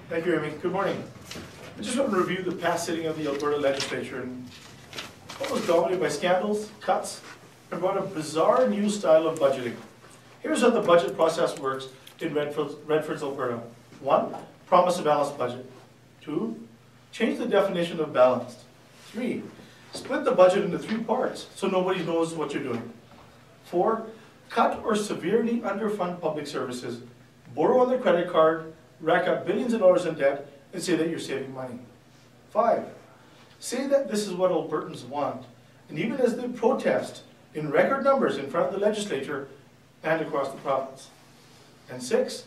Thank you, Amy. Good morning. I just want to review the past sitting of the Alberta Legislature, and what was dominated by scandals, cuts, and brought a bizarre new style of budgeting. Here's how the budget process works in Redford's Alberta. 1, promise a balanced budget. 2, change the definition of balanced. 3, split the budget into 3 parts so nobody knows what you're doing. 4, cut or severely underfund public services, borrow on the credit card, rack up billions of dollars in debt, and say that you're saving money. 5, say that this is what Albertans want, and even as they protest in record numbers in front of the legislature and across the province. And 6,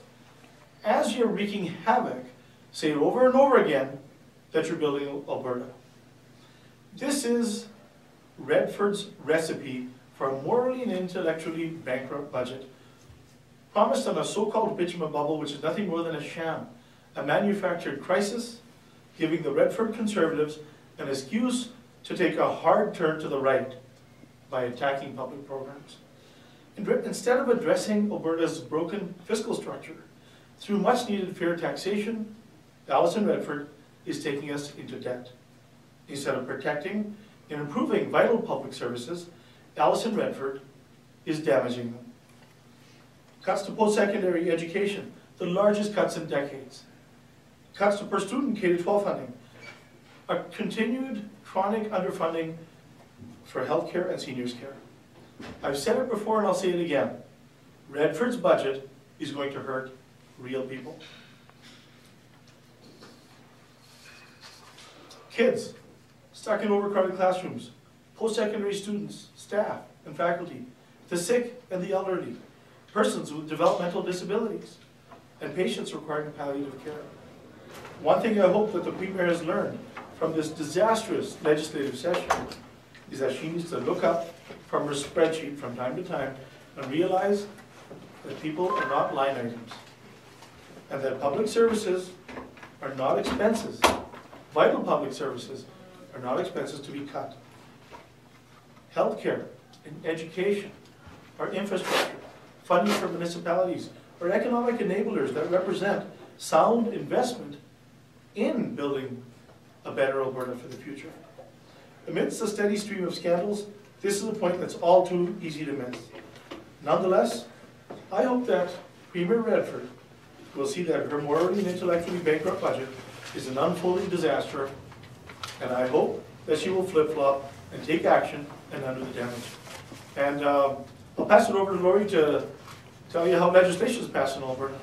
as you're wreaking havoc, say over and over again that you're building Alberta. This is Redford's recipe for a morally and intellectually bankrupt budget, promised on a so-called bitumen bubble, which is nothing more than a sham, a manufactured crisis, giving the Redford Conservatives an excuse to take a hard turn to the right by attacking public programs. Instead of addressing Alberta's broken fiscal structure through much-needed fair taxation, Alison Redford is taking us into debt. Instead of protecting and improving vital public services, Alison Redford is damaging them. Cuts to post-secondary education, the largest cuts in decades. Cuts to per student K-12 funding. A continued chronic underfunding for healthcare and seniors care. I've said it before and I'll say it again. Redford's budget is going to hurt real people. Kids stuck in overcrowded classrooms, post-secondary students, staff, and faculty, the sick and the elderly, persons with developmental disabilities, and patients requiring palliative care. One thing I hope that the Premier has learned from this disastrous legislative session is that she needs to look up from her spreadsheet from time to time and realize that people are not line items, and that public services are not expenses. Vital public services are not expenses to be cut. Healthcare and education are infrastructure, funding for municipalities, are economic enablers that represent sound investment in building a better Alberta for the future. Amidst the steady stream of scandals, this is a point that's all too easy to miss. Nonetheless, I hope that Premier Redford will see that her morally and intellectually bankrupt budget is an unfolding disaster, and I hope that she will flip-flop and take action and undo the damage. And I'll pass it over to Lori to tell you how legislation is passed in Alberta.